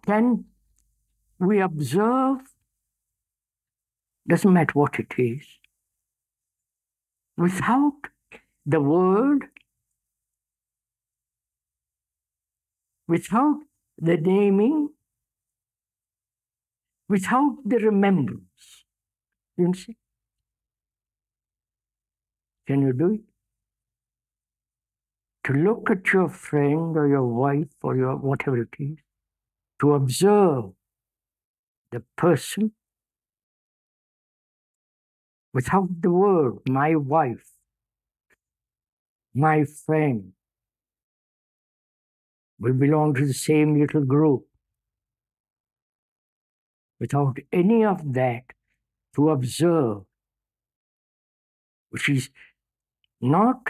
Can we observe, doesn't matter what it is, without the word, without the naming, without the remembrance? You see? Can you do it? To look at your friend or your wife or your whatever it is, to observe the person without the word, my wife, my friend. We belong to the same little group. Without any of that, to observe, which is not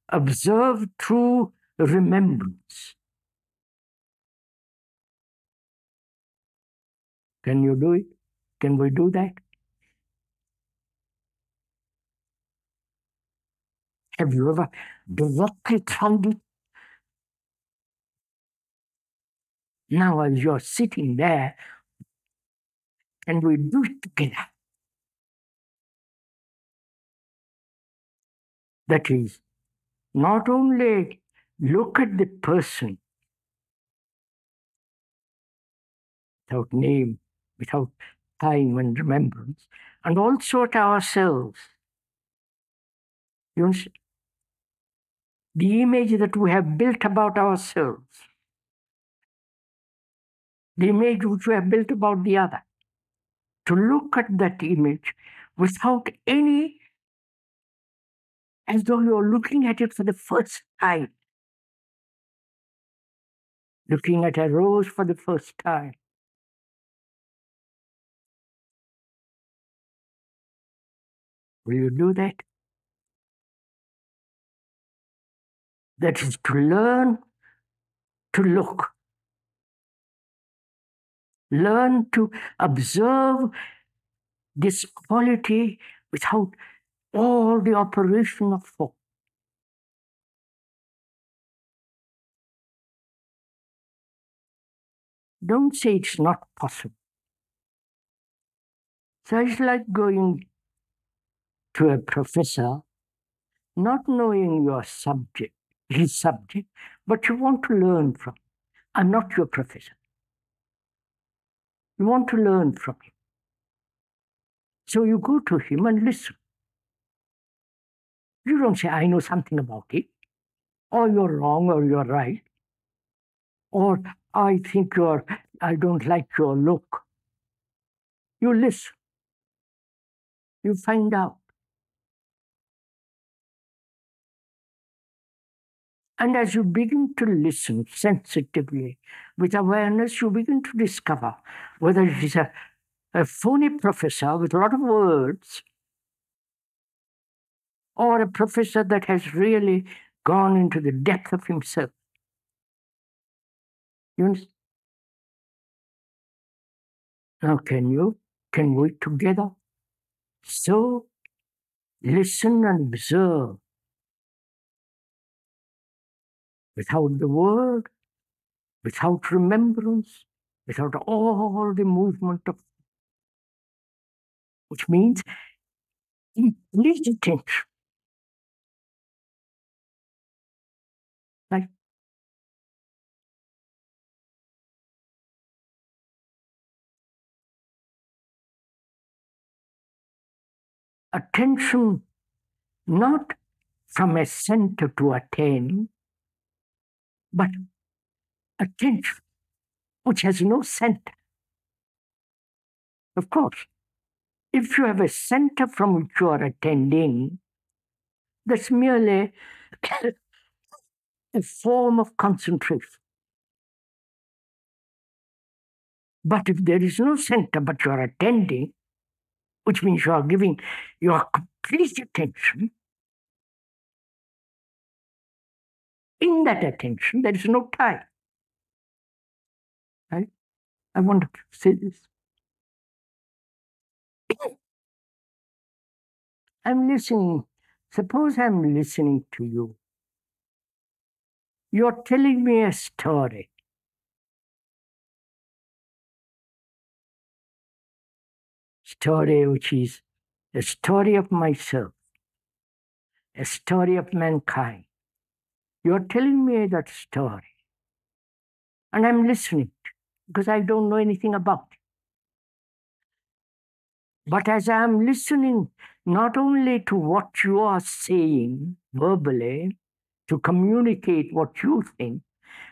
observed through remembrance. Can you do it? Can we do that? Have you ever directly tried it? Now, as you're sitting there, and we do it together. That is, not only look at the person without name, without time and remembrance, and also at ourselves. You understand? The image that we have built about ourselves, the image which we have built about the other, to look at that image without any, as though you're looking at it for the first time, looking at a rose for the first time. Will you do that? That is to learn to look. Learn to observe this quality without all the operation of thought. Don't say it's not possible. So it's like going to a professor, not knowing your subject, his subject, but you want to learn from him. I'm not your professor. You want to learn from him. So you go to him and listen. You don't say, I know something about it, or you're wrong, or you're right, or I don't like your look. You listen. You find out. And as you begin to listen sensitively, with awareness, you begin to discover whether it is a phony professor with a lot of words, or a professor that has really gone into the depth of himself. You understand? Now, can we together so listen and observe without the word, without remembrance, without all the movement of, which means complete attention. Like attention, not from a center to attain, but attention which has no center. Of course, if you have a center from which you are attending, that's merely a form of concentration. But if there is no center, but you are attending, which means you are giving your complete attention, in that attention, there is no time. Right? I want to say this. I'm listening. Suppose I'm listening to you. You're telling me a story. story which is a story of myself, a story of mankind. You're telling me that story, and I'm listening because I don't know anything about it. But as I'm listening, not only to what you are saying verbally, to communicate what you think,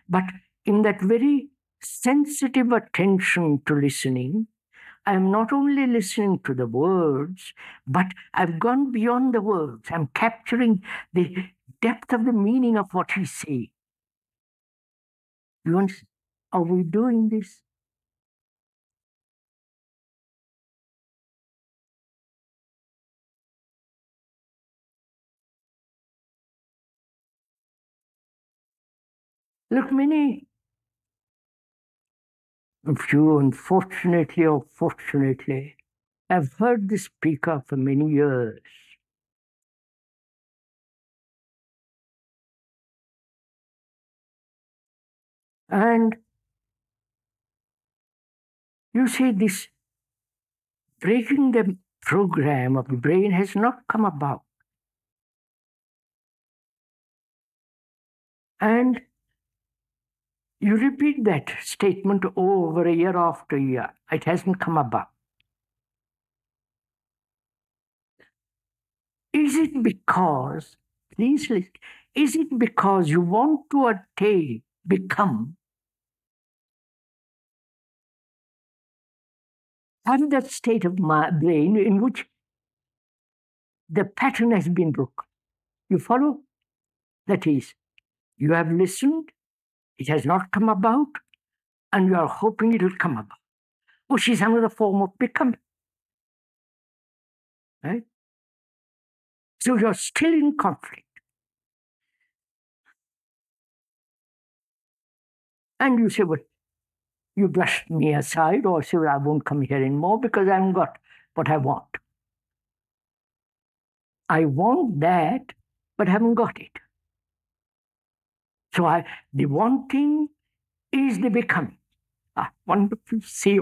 but in that very sensitive attention to listening, I am not only listening to the words, but I've gone beyond the words. I'm capturing the depth of the meaning of what he's saying. You understand? Are we doing this? Look, many of you, unfortunately or fortunately, have heard the speaker for many years. And you see, this breaking the program of the brain has not come about. And you repeat that statement over a year after year. It hasn't come about. Is it because, please listen, is it because you want to attain, become, have that state of my brain in which the pattern has been broken? You follow? That is, you have listened, it has not come about, and you are hoping it will come about, which is another form of becoming. Right? So you're still in conflict. And you say, well, you brushed me aside, or say, well, I won't come here anymore because I haven't got what I want. I want that, but haven't got it. So the wanting is the becoming. Wonderful. See,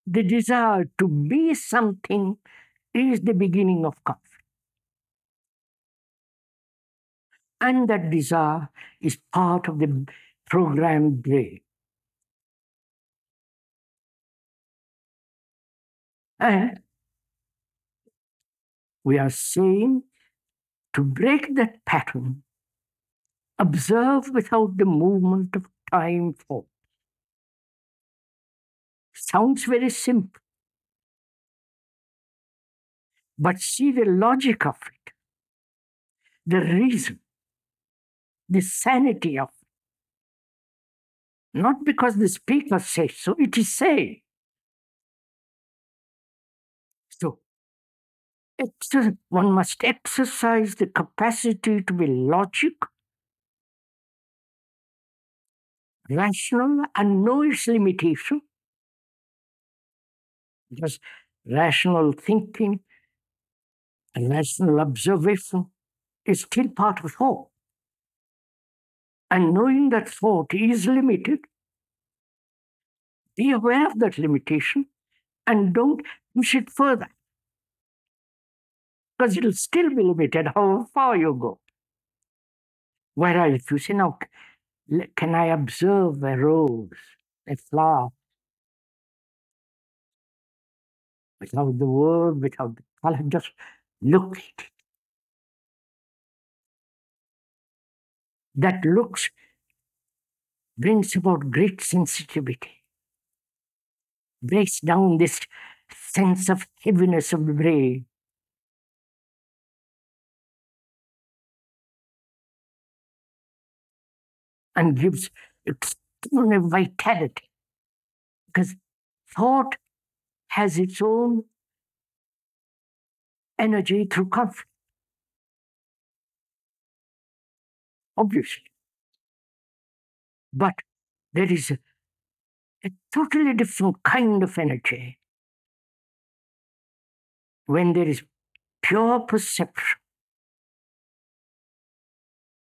the desire to be something is the beginning of conflict. And that desire is part of the programmed brain. And we are saying to break that pattern, observe without the movement of time force. Sounds very simple. But see the logic of it, the reason, the sanity of it. Not because the speaker says so, it is said. So one must exercise the capacity to be logic, rational, and know its limitation. Because rational thinking and rational observation is still part of thought. And knowing that thought is limited, be aware of that limitation and don't push it further. Because it'll still be limited however far you go. Whereas if you say, now, can I observe a rose, a flower, without the word, without the color, just look at it. That looks brings about great sensitivity, breaks down this sense of heaviness of the brain. And gives extraordinary vitality. Because thought has its own energy through conflict. Obviously. But there is a totally different kind of energy when there is pure perception.